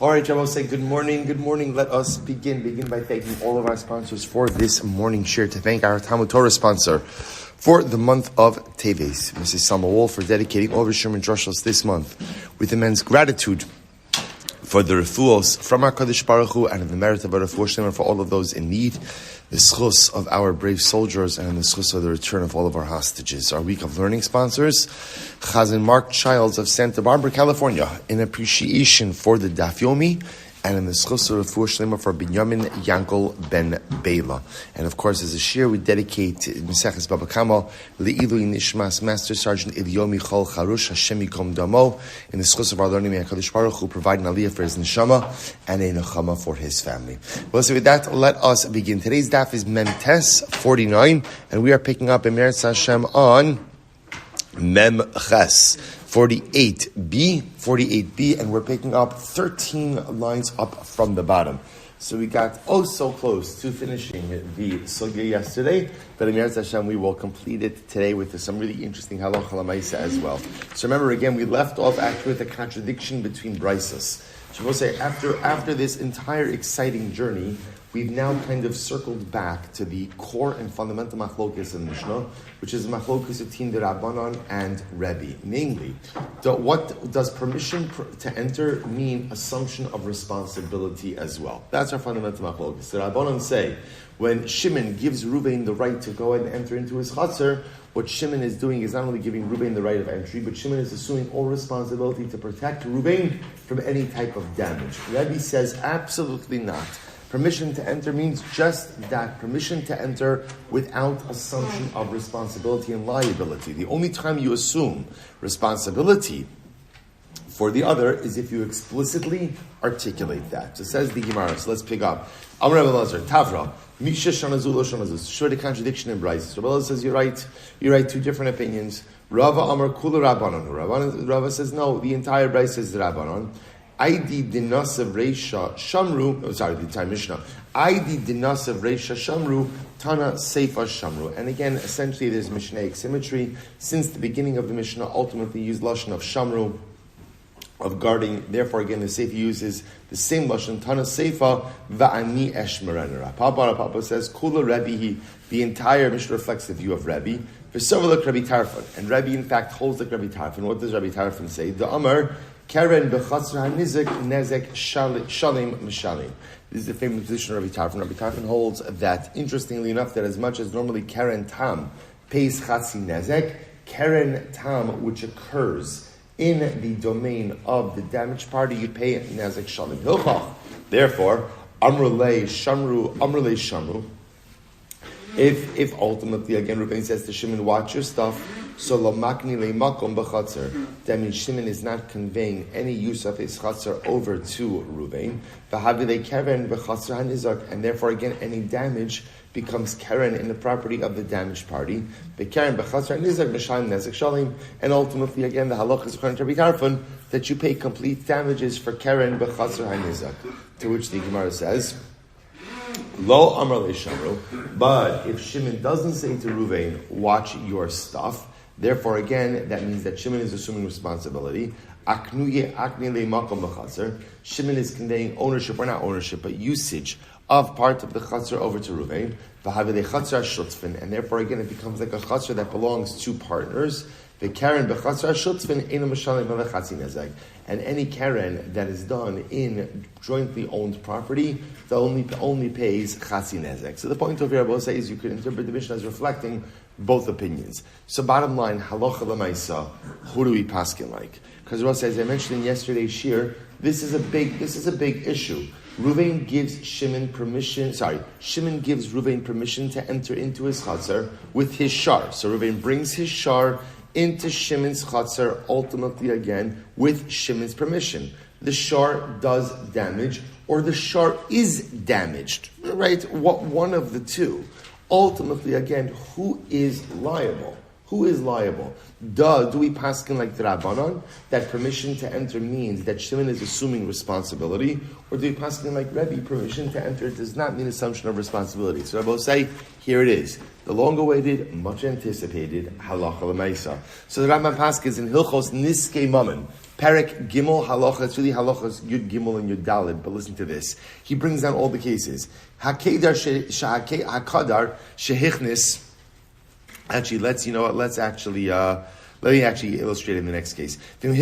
All right, Jamo, say good morning. Good morning. Let us begin by thanking all of our sponsors for this morning share. To thank our TALMUD TORAH sponsor for the month of Teves, Mrs. Selma Woolf, for dedicating all of her Shiurim and drushos this month with immense gratitude for the refuos from our Kadosh Baruch Hu and the merit of our refuah sheleima for all of those in need, the zchus of our brave soldiers, and the zchus of the return of all of our hostages. Our week of learning sponsors, Chazzan Mark Childs of Santa Barbara, California, in appreciation for the Daf Yomi, and in the zchus of refuah sheleima for Binyomin Yankel ben Bayla. And of course, as a shir, we dedicate Maseches Bava Kama Le'ilui Nishmas Master Sergeant Eliyahu Harush Hashem Yikom Damo. In the zchus of our learning, may HaKadosh Baruch Hu provide an aliya for his Neshama and a Neshama for his family. Well, so with that, let us begin. Today's daf is Memtes 49, and we are picking up in Meretz Hashem on Memches 48b, and we're picking up 13 lines up from the bottom. So we got so close to finishing the sugya yesterday, but in Meretz Hashem we will complete it today with some really interesting halacha l'maisa as well. So remember again, we left off actually with a contradiction between brisos. So we'll say after this entire exciting journey, we've now kind of circled back to the core and fundamental machlokes in the Mishnah, which is machlokes between the Rabbanon and Rebbe. Namely, what does permission to enter mean assumption of responsibility as well? That's our fundamental machlokes. The Rabbanon say, when Shimon gives Ruvain the right to go and enter into his chatzar, what Shimon is doing is not only giving Ruvain the right of entry, but Shimon is assuming all responsibility to protect Ruvain from any type of damage. Rebbe says absolutely not. Permission to enter means just that, permission to enter without assumption of responsibility and liability. The only time you assume responsibility for the other is if you explicitly articulate that. So says the Gemara, so let's pick up. Amar Rabbi Elazar, Tavra, Misha Shanazu Lo Shanazu. Show the contradiction in Bryce. Rabbi Elazar says you're right two different opinions. Rava Amar Kula Rabbanon. Rava says no, the entire Bryce is Rabbanon. Hy'd dinasav reisha shamru. The entire Mishnah. Hy'd dinasav reisha shamru tana seifa shamru. And again, essentially, there's Mishnaic symmetry. Since the beginning of the Mishnah, ultimately used lashon of shamru, of guarding. Therefore, again, the seifa uses the same lashon tana seifa va'ani eshmerenera. Papa says kula Rebbe. The entire Mishnah reflects the view of Rebbe. For several like Rabbi Tarfon, and Rebbe in fact holds like Rabbi Tarfon. What does Rabbi Tarfon say? The Amar. Karen b'chatzar hanizek nezek shalim mishalim. This is the famous position of Rabbi Tarfon. Rabbi Tarfon holds that, interestingly enough, that as much as normally Karen tam pays chatzi nezek, Karen tam, which occurs in the domain of the damaged party, you pay nezek shalim hilchach. Therefore, amrulei shamru. If ultimately, again, Reuven says to Shimon, watch your stuff, so lamakni leimakom b'chatzar, that means Shimon is not conveying any use of his chatzar over to Reuven. V'havilei keren b'chatzar hanizak, and therefore, again, any damage becomes keren in the property of the damaged party. The keren b'chatzar hanizak m'shalim nezek shalim, and ultimately, again, the halach is according to Rabbi Tarfon that you pay complete damages for keren b'chatzar hanizak. To which the Gemara says, Lo Amar Le Shamru, but if Shimon doesn't say to Ruvain, watch your stuff, therefore again, that means that Shimon is assuming responsibility. Shimon is conveying ownership, or not ownership, but usage of part of the chatzar over to Ruvain. And therefore again, it becomes like a chatzar that belongs to partners. The Karen b'chatzar shutzvin ena mishalim v'chatzi nezek, and any Karen that is done in jointly owned property that only pays chatzi nezek. So the point of here, I will say, is you could interpret the Mishnah as reflecting both opinions. So bottom line, halacha l'maisa, who do we paskin like? Because as I mentioned in yesterday's shir, this is a big issue. Shimon gives Ruvain permission to enter into his chatzar with his shar. So Ruvain brings his shar into Shimon's chatzar, ultimately again, with Shimon's permission. The shar does damage, or the shar is damaged, right? One of the two. Ultimately, again, who is liable? Who is liable? Do we paskin like the Rabbanon, that permission to enter means that Shimon is assuming responsibility, or do we paskin like Rebbe, permission to enter does not mean assumption of responsibility? So I will say, here it is. The long-awaited, much-anticipated halacha l'maisa. So the Rambam paskins in Hilchos Niskei Mammon. Perek Gimel Halacha, it's really Halachas Yud Gimel and Yud Dalid, but listen to this. He brings down all the cases. Hakadar Shehichnis. Actually, let me actually illustrate in the next case. Remember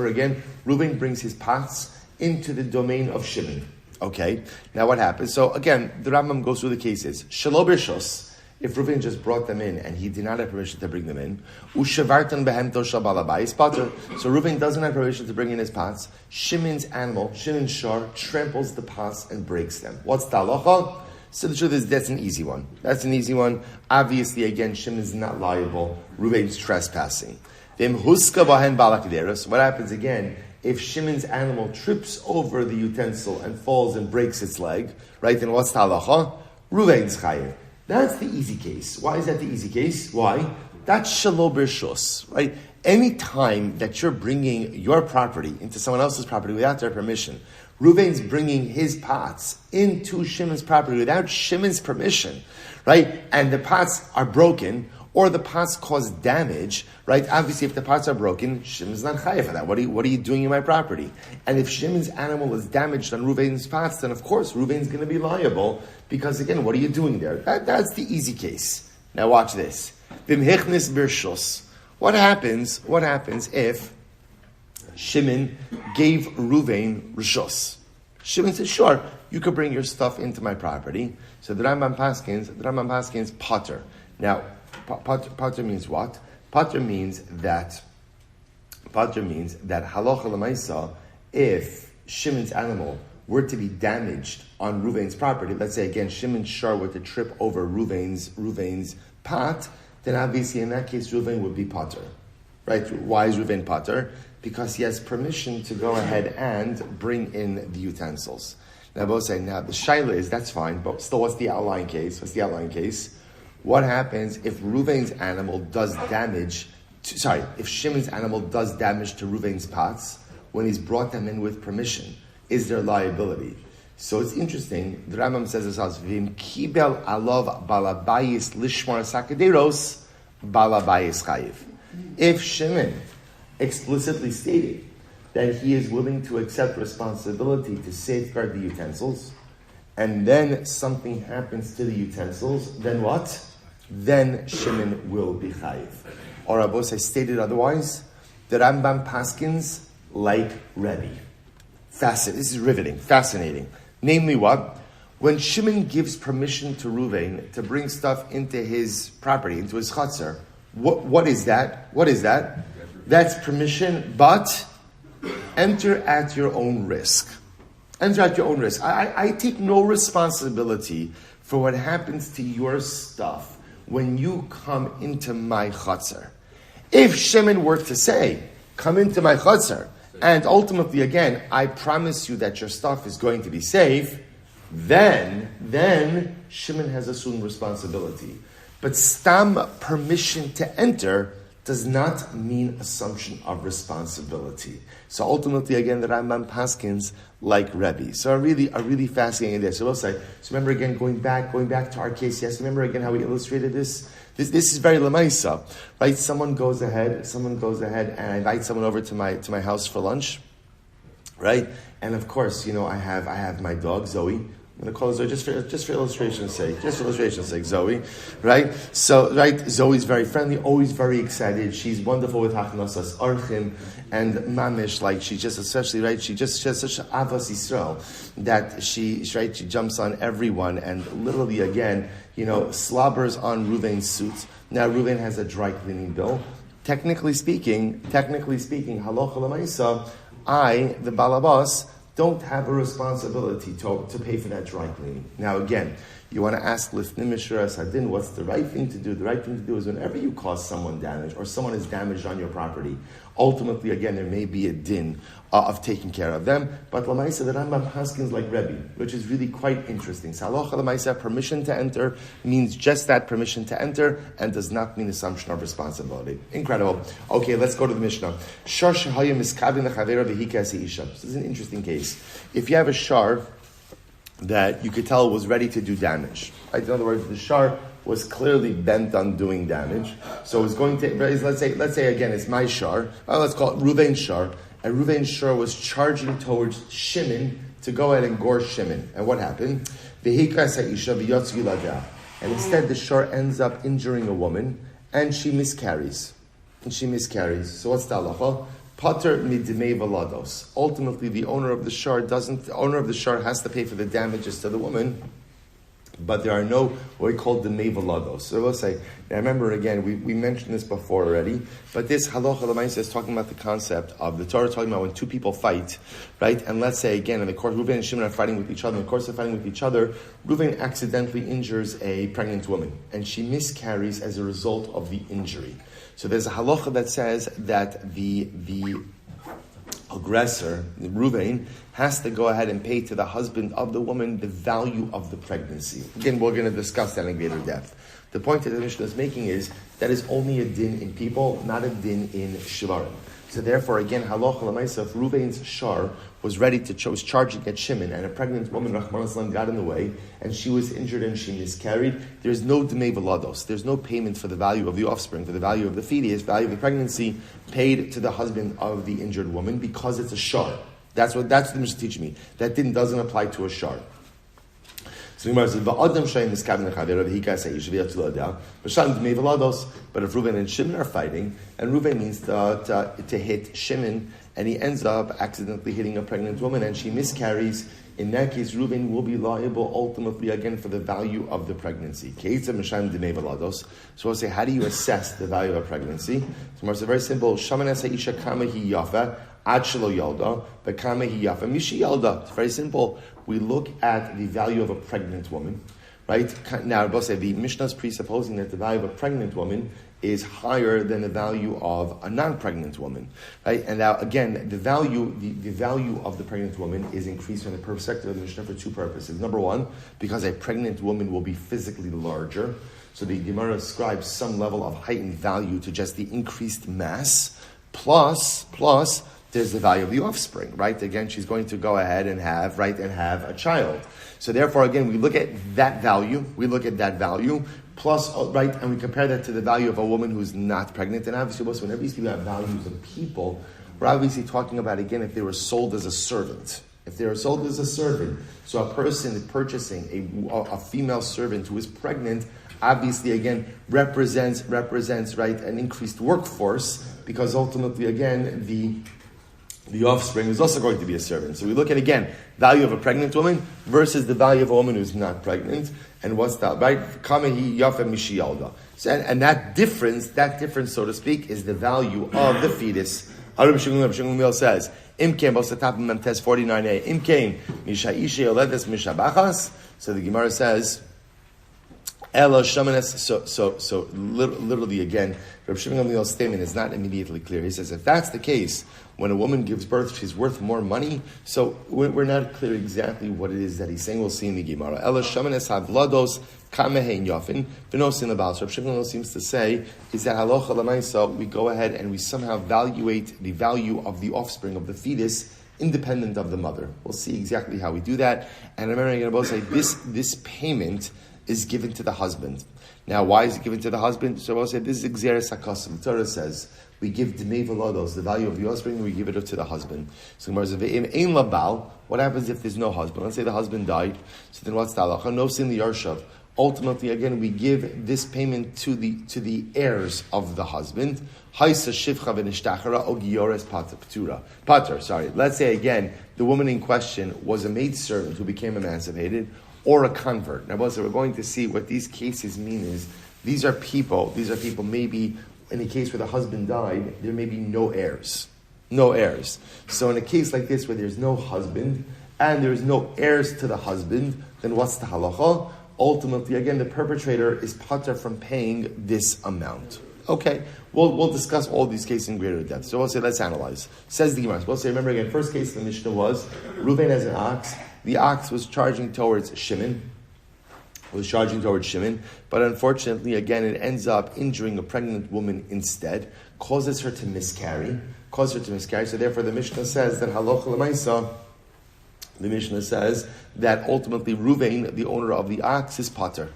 again, Reuben brings his pots into the domain of Shimon. Okay, now what happens? So again, the Rambam goes through the cases. Shelo b'shos, if Reuben just brought them in and he did not have permission to bring them in, ushavartan behemto shel balabais pater. So Reuben doesn't have permission to bring in his pots. Shimon's shar, tramples the pots and breaks them. What's the halacha? So the truth is, that's an easy one. Obviously, again, Shimon's not liable. Reuben's trespassing. What happens again if Shimon's animal trips over the utensil and falls and breaks its leg? Right? Then what's the halacha? Reuben's chayiv. That's the easy case. Why is that the easy case? Why? That's shelo b'shus, right? Any time that you're bringing your property into someone else's property without their permission, Reuben's bringing his pots into Shimon's property without Shimon's permission, right? And the pots are broken, or the pots cause damage, right? Obviously, if the pots are broken, Shimon's not chayav for that. What are you doing in my property? And if Shimon's animal is damaged on Reuben's pots, then of course Reuben's going to be liable, because again, what are you doing there? That's the easy case. Now watch this. V'mhichnis b'rshus. What happens if Shimon gave Reuven rishos? Shimon says, sure, you could bring your stuff into my property. So the Rambam Paskins potter. Now, potter means what? Potter means that halacha l'maisa, if Shimon's animal were to be damaged on Reuven's property, let's say again Shimon's shar were to trip over Reuven's pot, then obviously in that case Reuven would be potter. Right? Why is Reuven potter? Because he has permission to go ahead and bring in the utensils. Now both say, now the shaila is, that's fine, but still what's the outlying case? What happens if Reuven's animal does damage if Shimon's animal does damage to Reuven's pots when he's brought them in with permission? Is there liability? So it's interesting. The Rambam says this as Vim kibel alav balabayis lishmar sakaderos balabayis chayiv. If Shimon explicitly stated that he is willing to accept responsibility to safeguard the utensils, and then something happens to the utensils, then what? Then Shimon will be chayiv. Or Abos, I stated otherwise, the Rambam Paskins like Rebbe. This is riveting, fascinating. Namely what? When Shimon gives permission to Reuven to bring stuff into his property, into his chatzar, what is that? What is that? That's permission, but enter at your own risk. Enter at your own risk. I take no responsibility for what happens to your stuff when you come into my chatzar. If Shimon were to say, come into my chatzar, and ultimately, again, I promise you that your stuff is going to be safe, then Shimon has assumed responsibility. But stam permission to enter does not mean assumption of responsibility. So ultimately, again, the Rambam Paskins like Rebbe. So a really fascinating there. So we'll say, so remember again, going back to our case, yes, remember again how we illustrated this? This is very lemaisa, right? Someone goes ahead and invites someone over to my house for lunch, right? And of course, I have my dog, Zoe. I'm going to call her Zoe just for illustration's sake, Zoe, right? So, right, Zoe's very friendly, always very excited. She's wonderful with hachnasas archim and mamish, like she has such avas Yisrael that she jumps on everyone and literally again, slobbers on Reuven's suit. Now Reuven has a dry cleaning bill. Technically speaking, halacha l'maisa, I, the balabas, don't have a responsibility to pay for that dry cleaning. Now again, you want to ask Lifnim Mishra Sadin, what's the right thing to do? The right thing to do is whenever you cause someone damage or someone is damaged on your property, ultimately again there may be a din of taking care of them. But Lamaisa, the Rambam Paskins like Rebbe, which is really quite interesting. Halacha Lamaisa, permission to enter means just that, permission to enter, and does not mean assumption of responsibility. Incredible. Okay, let's go to the Mishnah. Shar shehaya miskavin lechavera v'hika isha. This is an interesting case. If you have a shar that you could tell was ready to do damage, right? In other words, the shar was clearly bent on doing damage. So it was going to, let's say again, it's my shar. Let's call it Ruvain's shar. And Ruvain's shar was charging towards Shimon to go ahead and gore Shimon. And what happened? And instead the shar ends up injuring a woman, and she miscarries. So what's the halacha? Pater midmei valados. Ultimately, the owner of the shar has to pay for the damages to the woman, but there are no what we call demei valados. So we'll say, now remember again, we mentioned this before already, but this halacha l'maisa is talking about the concept of the Torah talking about when two people fight, right? And let's say again, in the course, Reuven and Shimon are fighting with each other. In the course of fighting with each other, Reuven accidentally injures a pregnant woman, and she miscarries as a result of the injury. So there's a halacha that says that the aggressor, the Reuven, has to go ahead and pay to the husband of the woman the value of the pregnancy. Again, we're going to discuss that in greater depth. The point that the Mishnah is making is that is only a din in people, not a din in shivarim. So therefore, again, halacha l'maisa, if Reuven's shar was charging at Shimon, and a pregnant woman, Rahman Aslan, got in the way, and she was injured and she miscarried, there's no demei valados. There's no payment for the value of the offspring, for the value of the fetus, value of the pregnancy, paid to the husband of the injured woman, because it's a shar. That's what the Mishnah teaches me. That din doesn't apply to a shar. So the Gemara says, but if Reuven and Shimon are fighting, and Reuven means to hit Shimon, and he ends up accidentally hitting a pregnant woman, and she miscarries, in that case, Reuven will be liable ultimately again for the value of the pregnancy. So I'll say, how do you assess the value of a pregnancy? So it's very simple. It's very simple. We look at the value of a pregnant woman, right? Now, I'll say the Mishnah is presupposing that the value of a pregnant woman is higher than the value of a non-pregnant woman, right? And now, again, the value of the pregnant woman is increased from the perspective of the Mishnah for two purposes. Number one, because a pregnant woman will be physically larger, so the Gemara ascribes some level of heightened value to just the increased mass, plus there's the value of the offspring, right? Again, she's going to go ahead and have a child. So therefore, again, we look at that value, plus, right, and we compare that to the value of a woman who's not pregnant. And obviously, whenever we speak about values of people, we're obviously talking about, again, if they were sold as a servant. So a person purchasing a female servant who is pregnant, obviously, again, represents, right, an increased workforce, because ultimately, again, the offspring is also going to be a servant. So we look at, again, value of a pregnant woman versus the value of a woman who's not pregnant. And what's that, right? So, and that difference, so to speak, is the value of the fetus. Rabbi Shmuel says, Imkein, both the top of Memtes 49a, Imkein, Misha Ishe Oledes Misha Bachas. So the Gemara says, Ela Shamanes, so literally again, Rabbi Shmuel's statement is not immediately clear. He says, if that's the case, when a woman gives birth, she's worth more money. So we're not clear exactly what it is that he's saying. We'll see in the Gemara. Ela Shamanes Havlados Kamehein Yafin, Vinosin Labal. So Rabbi Shmuel seems to say is that halacha l'maisa, we go ahead and we somehow evaluate the value of the offspring of the fetus independent of the mother. We'll see exactly how we do that. And remember, I'm going to both say this payment is given to the husband. Now, why is it given to the husband? So I'll say this is Xeris HaKasim. The Torah says we give Demei Velados, the value of the offspring, and we give it to the husband. So Gemara says, Ein Labal, what happens if there's no husband? Let's say the husband died. So then what's the halacha? No sin the Yarshav. Ultimately, again, we give this payment to the heirs of the husband. Let's say again, the woman in question was a maidservant who became emancipated, or a convert. Now, we're going to see what these cases mean is, these are people maybe, in a case where the husband died, there may be no heirs. So in a case like this where there's no husband, and there's no heirs to the husband, then what's the halacha? Ultimately, again, the perpetrator is pater from paying this amount. Okay, we'll discuss all these cases in greater depth. So we'll say, let's analyze. Says the Gemara. We'll say, remember again, first case of the Mishnah was, Reuven has an ox. The ox was charging towards Shimon, but unfortunately, again, it ends up injuring a pregnant woman instead, causes her to miscarry. So therefore, the Mishnah says that halacha l'maisa, the Mishnah says that ultimately Reuven, the owner of the ox, is pater.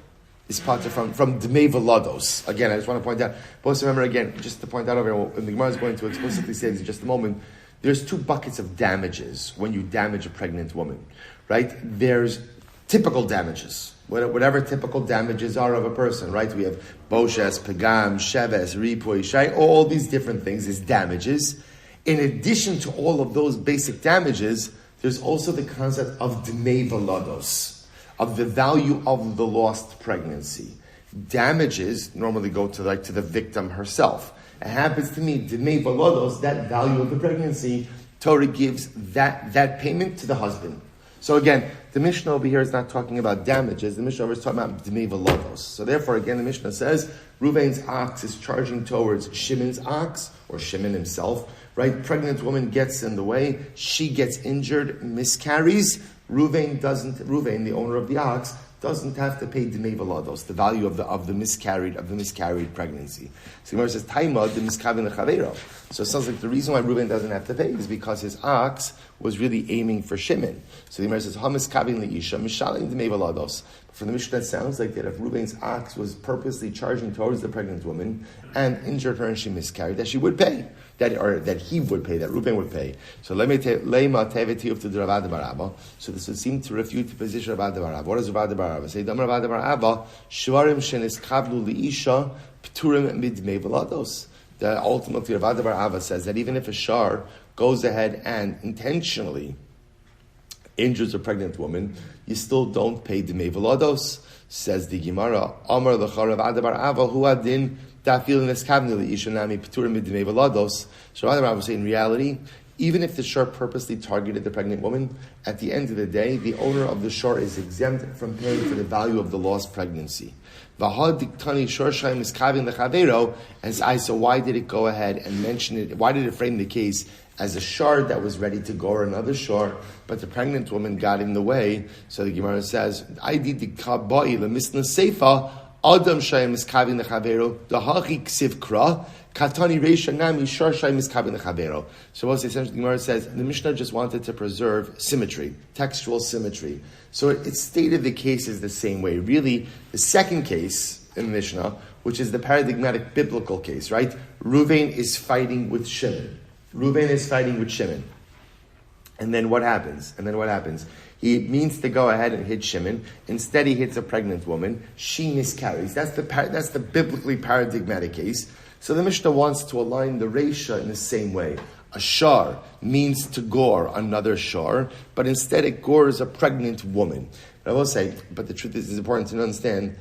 is pater from Dmei Velados. Again, I just want to point out, but also remember again, just to point out over here, and the Gemara is going to explicitly say this in just a moment, there's two buckets of damages when you damage a pregnant woman, right? There's typical damages, whatever typical damages are of a person, right? We have boshes, pagam, sheves, ripui, shai, all these different things is damages. In addition to all of those basic damages, there's also the concept of Dmei Velados, of the value of the lost pregnancy. Damages normally go to the victim herself. It happens to me, Dmei Velados, that value of the pregnancy, Torah gives that payment to the husband. So again, the Mishnah over here is not talking about damages. The Mishnah over here is talking about Dmei Velados. So therefore, again, the Mishnah says Reuven's ox is charging towards Shimon's ox, or Shimon himself, right? Pregnant woman gets in the way, she gets injured, miscarries. Reuven, the owner of the ox, doesn't have to pay Dmei Velados, the value of the miscarried pregnancy. So the Gemara says, TALMUD, the miskavin lechavero. So it sounds like the reason why Reuven doesn't have to pay is because his ox was really aiming for Shimon. So the Gemara says, Hamiskavin leisha, mishalim Dmei Velados. For the Mishnah, it sounds like that if Reuven's ox was purposely charging towards the pregnant woman and injured her and she miscarried, that she would pay. That he would pay, that Reuven would pay. So sheilema tevetiyuv to the Ravad Barabba. So this would seem to refute the position of Ravad Barabba. What does Ravad Barabba say? Dam Ravad Barabba, Shiurim shenis kavlu liisha pturim midmei velados. That ultimately Ravad Barabba says that even if a shar goes ahead and intentionally injures a pregnant woman, you still don't pay Dmei Velados. Says the Gemara, Amar l'cha Ravad Barabba hu adin. So Ravad Barabba was saying, in reality, even if the shor purposely targeted the pregnant woman, at the end of the day, the owner of the shor is exempt from paying for the value of the lost pregnancy. And so why did it go ahead and mention it? Why did it frame the case as a shor that was ready to go or another shor, but the pregnant woman got in the way? So the Gemara says, Adam shayim miskavin lechavero, dahachi ksiv kra, katani reisha nami shar shayim miskavin lechavero. So what essentially the Gemara says, the Mishnah just wanted to preserve symmetry, textual symmetry. So it stated the case is the same way. Really, the second case in the Mishnah, which is the paradigmatic biblical case, right? Reuven is fighting with Shimon. And then what happens? He means to go ahead and hit Shimon. Instead, he hits a pregnant woman. She miscarries. That's the biblically paradigmatic case. So the Mishnah wants to align the Reisha in the same way. A shar means to gore another shar, but instead it gores a pregnant woman. But I will say, but the truth is, it's important to understand,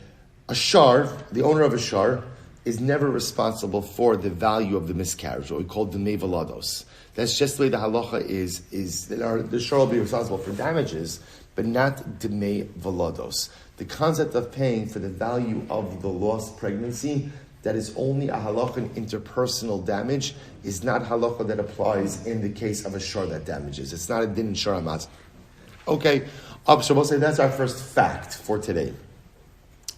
a shar, the owner of a shar, is never responsible for the value of the miscarriage, what we call Dmei Velados. That's just the way the halacha is that the shor will be responsible for damages, but not Dmei Velados. The concept of paying for the value of the lost pregnancy, that is only a halacha in interpersonal damage, is not halacha that applies in the case of a shor that damages. It's not a din in shor hamas. Okay, so we'll say that's our first fact for today.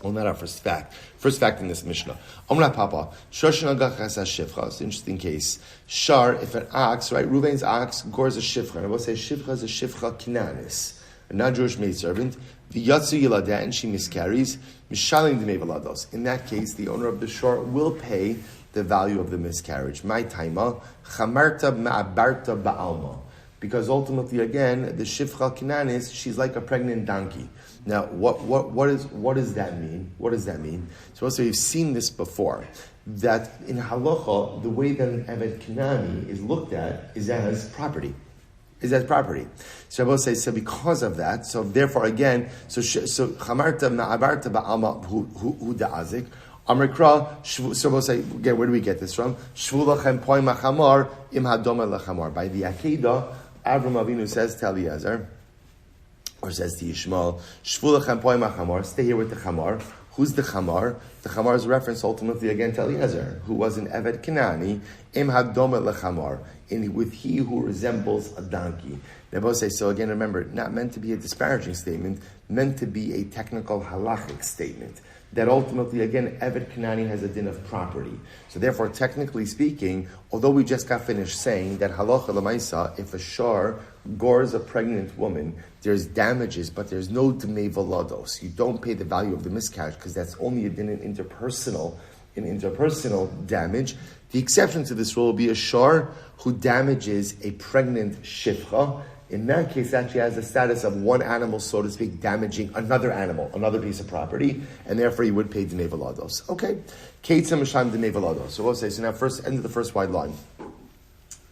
Well, not our first fact. First fact in this Mishnah. Omra Papa, Shoshan Agachas Shivcha. It's an interesting case. Shar, if an ox, right, Reuven's ox gores a shivcha. And I will say shivcha is a shivcha kinanis, a non-Jewish maidservant. The Yatsu Yilada, and she miscarries. Mishalim Dmei Velados. In that case, the owner of the shor will pay the value of the miscarriage. My taima, Chamarta Ma'abarta Ba'alma. Because ultimately, again, the shivcha kinanis, she's like a pregnant donkey. Now, what does that mean? What does that mean? So also, we've seen this before, that in halacha, the way that an eved kinani is looked at is as property. So I will say, so because of that, so therefore again, so chamarta ma'abarta ba'alma hu da'azik, Amrikra, so we'll say, again, where do we get this from? Shvulachem poi machamar im hadoma lachamar. By the Akedah, Avram Avinu says to Eliezer, or says to Yishmael, Shvulachem poi machamar, stay here with the chamar. Who's the chamar? The chamar is a reference ultimately again to Eliezer, who was an Eved Kenani, im hadoma lachamar, with he who resembles a donkey. They both say, so again, remember, not meant to be a disparaging statement, meant to be a technical halachic statement. that ultimately, again, Evet Kanani has a din of property. So therefore, technically speaking, although we just got finished saying that halacha l'maisa, if a shar gores a pregnant woman, there's damages, but there's no dmei valados. You don't pay the value of the miscarriage because that's only a din in interpersonal damage. The exception to this rule will be a shar who damages a pregnant shifcha. In that case, actually has the status of one animal, so to speak, damaging another animal, another piece of property, and therefore you would pay dmei valados. Okay, Keitzam Misham dmei valados. So we'll say, so now end of the first wide line.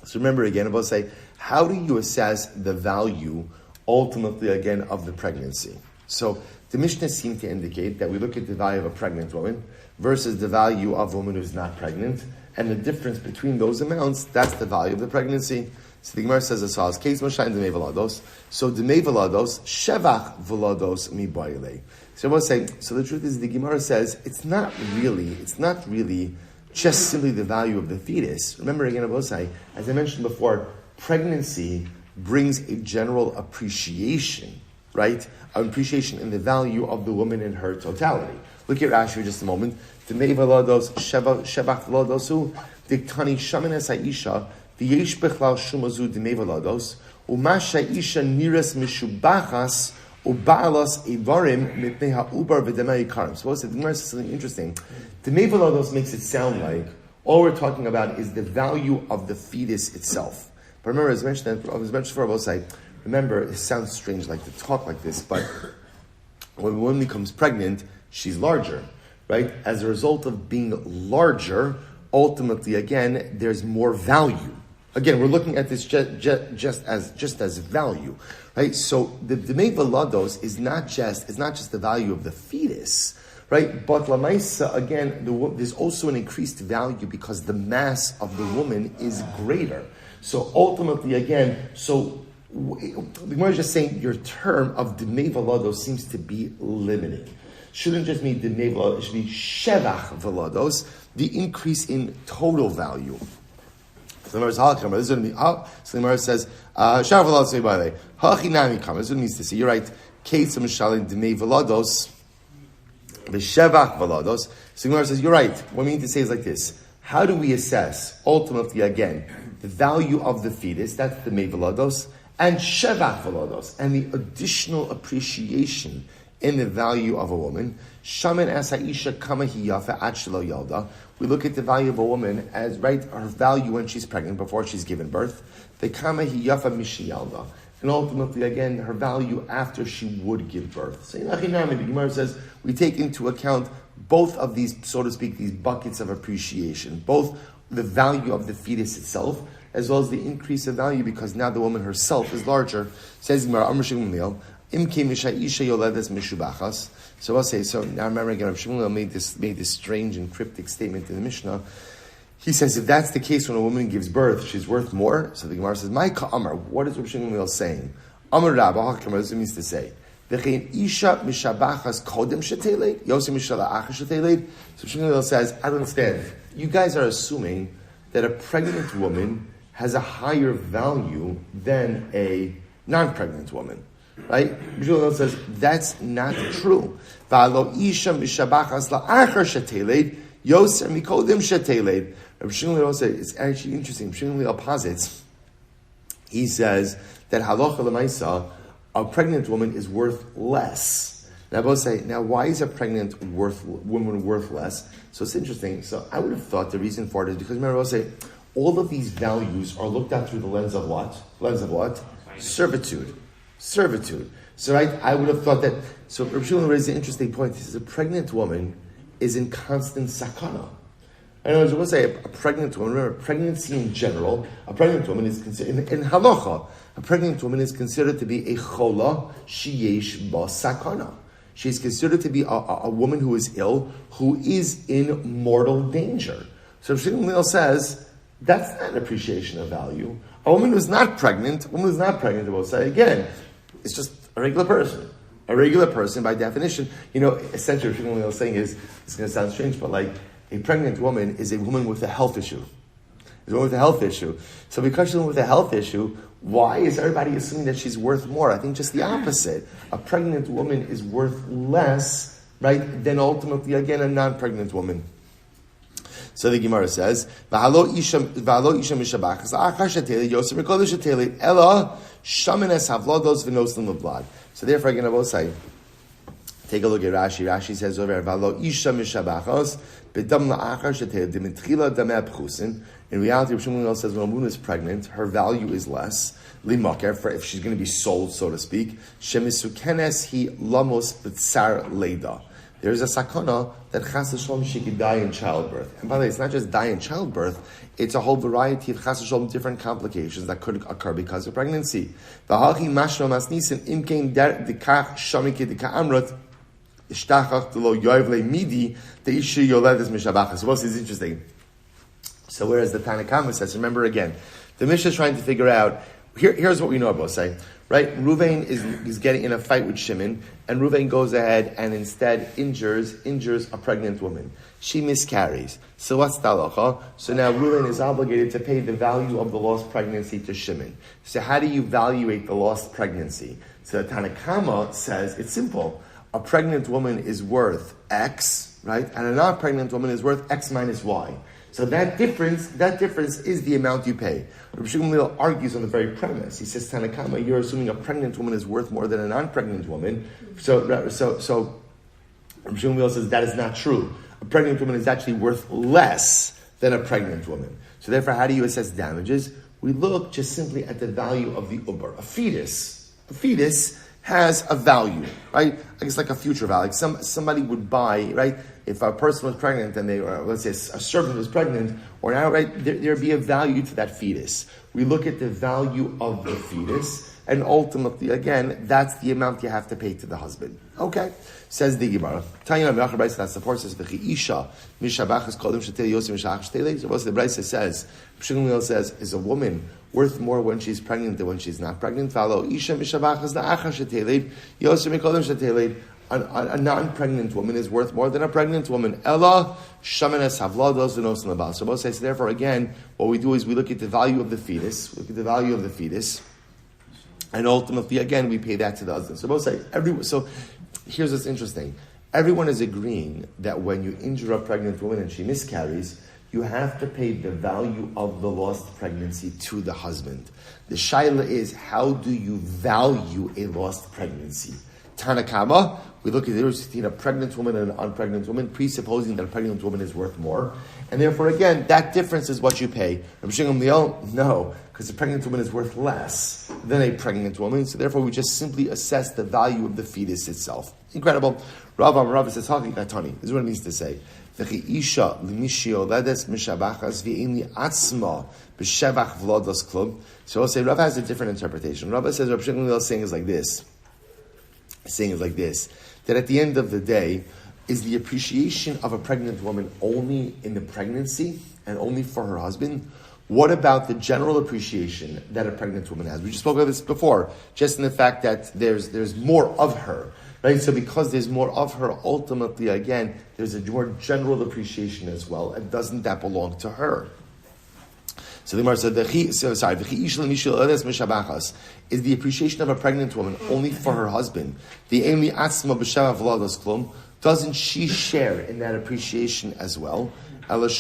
So remember again, we'll say, how do you assess the value, ultimately again, of the pregnancy? So the Mishnah seemed to indicate that we look at the value of a pregnant woman versus the value of a woman who's not pregnant, and the difference between those amounts, that's the value of the pregnancy. So the Gemara says as follows: Case Moshain Dmei Valados. So Dmei Valados Shevach Valados Mi Bayla. So I was saying. So the truth is, the Gemara says it's not really just simply the value of the fetus. Remember again, Abosai, as I mentioned before, pregnancy brings a general appreciation, right? An appreciation in the value of the woman in her totality. Look at Rashi for just a moment. Dmei Valados Shevach Valadosu Diktani Shamanes Haisha. V'yesh bechlal shumazu dmei valados u'masha isha niras mishubachas u'ba'alas ivarim mipnei ha'ubar v'demei yikarim. So the Gemara says something interesting. Dmei valados makes it sound like all we're talking about is the value of the fetus itself. But remember, as mentioned before, I will say, remember, it sounds strange like to talk like this, but when a woman becomes pregnant, she's larger, right? As a result of being larger, ultimately, again, there's more value. Again, we're looking at this just as value, right? So the dmei valados is not just the value of the fetus, right? But lamaisa, again, there's also an increased value because the mass of the woman is greater. So ultimately, again, the Gemara is just saying your term of dmei valados seems to be limiting. Shouldn't just mean dmei valados; it should be shevach valados, the increase in total value. So the Gemara says, "Shevach valados mi bayla." Hachinami kam. This is what it means to say. You're right. Keitzam mishalim dmei valados, v'shevach valados. So the Gemara says, you're right. What we mean to say is like this: how do we assess ultimately again the value of the fetus? That's the dmei valados and shevach valados, and the additional appreciation in the value of a woman. Shaman as ha'isha kama hiyafa at shelo yalda. We look at the value of a woman as, right, her value when she's pregnant, before she's given birth. The kama hiyafa mishi yalda. And ultimately, again, her value after she would give birth. So the Gemara says we take into account both of these, so to speak, these buckets of appreciation. Both the value of the fetus itself, as well as the increase of value because now the woman herself is larger. Says Gemara, Amr Shmuel, so I'll say, so now remember again, Rabbi Shmuel made this strange and cryptic statement in the Mishnah. He says, if that's the case when a woman gives birth, she's worth more. So the Gemara says, my ka'amar, what is Rabbi Shmuel saying? Amar Rabba, what does it mean to say? Isha mishabachas kodem sheteled, Yosef mishalach sheteled. So Shmuel says, I don't understand. You guys are assuming that a pregnant woman has a higher value than a non-pregnant woman. Right? Shmuel says that's not true. V'alo isha mishabachas la'achar sheteled, Yosef mikodem sheteled. Rabbi Shmuel says it's actually interesting. Shmuel posits. He says that halacha l'maisa, a pregnant woman is worth less. Now, I both say, now why is a pregnant woman worth less? So it's interesting. So I would have thought the reason for it is because remember, I say all of these values are looked at through the lens of what? Servitude. So right, I would have thought that. So Rabbi Shmuel raised an interesting point. He says a pregnant woman is in constant sakana. I know I was going to say a pregnant woman. Remember, pregnancy in general, a pregnant woman is considered in halacha. A pregnant woman is considered to be a chola sheyesh ba sakana. She is considered to be a woman who is ill, who is in mortal danger. So Shmuel says that's not an appreciation of value. A woman who's not pregnant, I will say again, it's just a regular person. A regular person, by definition, essentially what Shmuel is saying is, it's going to sound strange, but like a pregnant woman is a woman with a health issue. So because she's a woman with a health issue, why is everybody assuming that she's worth more? I think just the opposite. A pregnant woman is worth less right, than ultimately, again, a non-pregnant woman. So the Gemara says, "V'halo isha mishabachas la'achar sheteled yosef mikodesh sheteled ela shamenes havlodos v'noslim leblad." So therefore, again, I will say, take a look at Rashi. Rashi says over, "V'halo isha mishabachas b'dam la'achar sheteled dimitchila dameh pchusin." In reality, Rabbi Shmuel says when a woman is pregnant, her value is less. Limaker, for if she's going to be sold, so to speak. Shemisukenes hi lamos b'tzar leida. There's a sakana that chas v'shalom she could die in childbirth. And by the way, it's not just die in childbirth, it's a whole variety of chas v'shalom different complications that could occur because of pregnancy. V'hachi mashma masnisin imkein der dikach shamike dika'amrot ishtachach delo yoivle midi the ishi yoledes mishabachas. So what's interesting? So whereas the Tanna Kama says, remember again, the Mishnah is trying to figure out, here's what we know about say. Right, Ruvain is getting in a fight with Shimon, and Ruvain goes ahead and instead injures a pregnant woman. She miscarries. So what's the halacha? So now Ruvain is obligated to pay the value of the lost pregnancy to Shimon. So how do you evaluate the lost pregnancy? So the Tanna Kama says it's simple. A pregnant woman is worth X, right, and a non-pregnant woman is worth X minus Y. So that difference is the amount you pay. Rabbi Shmuel argues on the very premise. He says, Tanna Kama, you're assuming a pregnant woman is worth more than a non-pregnant woman. So Rabbi Shmuel says that is not true. A pregnant woman is actually worth less than a pregnant woman. So therefore, how do you assess damages? We look just simply at the value of the uber. A fetus has a value, right? I guess like a future value. Like somebody would buy, right? If a person was pregnant and let's say a servant was pregnant, or now, right, there'd be a value to that fetus. We look at the value of the fetus, and ultimately, again, that's the amount you have to pay to the husband. Okay, says the Gemara. That supports us. Isha mishabachas kodim shetel yosef mishach shtele. So what the Brisa says, Shmuel says, is a woman worth more when she's pregnant than when she's not pregnant? Follow Isha mishabachas la'achar shetel yosef mikodim shetel. A non-pregnant woman is worth more than a pregnant woman. Ella shamenes havlados v'nosin labal. So both says, therefore, again, what we do is we look at the value of the fetus. And ultimately, again, we pay that to the husband. So both say, so here's what's interesting. Everyone is agreeing that when you injure a pregnant woman and she miscarries, you have to pay the value of the lost pregnancy to the husband. The sheilema is, how do you value a lost pregnancy? Tanna Kama, we look at the difference between a pregnant woman and an unpregnant woman, presupposing that a pregnant woman is worth more. And therefore, again, that difference is what you pay. Rabbi Shmuel, no, because a pregnant woman is worth less than a pregnant woman. So therefore, we just simply assess the value of the fetus itself. Incredible. Rav says, This is what it means to say. So I'll say, Rav has a different interpretation. Rav says, Rabbi Shmuel saying is like this. That at the end of the day, is the appreciation of a pregnant woman only in the pregnancy and only for her husband? What about the general appreciation that a pregnant woman has? We just spoke about this before, just in the fact that there's more of her, right? So because there's more of her, ultimately, again, there's a more general appreciation as well, and doesn't that belong to her? So the Gemara said, is the appreciation of a pregnant woman only for her husband? Doesn't she share in that appreciation as well? So both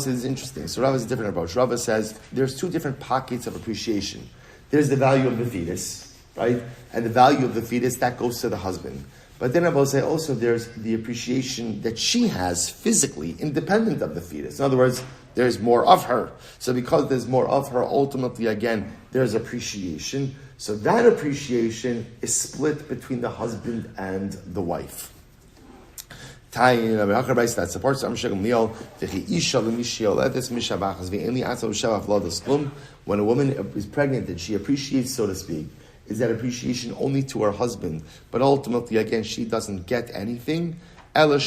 say this is interesting. So Rav has a different approach. Rav says there's two different pockets of appreciation. There's the value of the fetus, right? And the value of the fetus, that goes to the husband. But then I will say also there's the appreciation that she has physically, independent of the fetus. In other words, there's more of her. So because there's more of her, ultimately, again, there's appreciation. So that appreciation is split between the husband and the wife. That supports when a woman is pregnant and she appreciates, so to speak, is that appreciation only to her husband, but ultimately, again, she doesn't get anything. Rather, Rabbi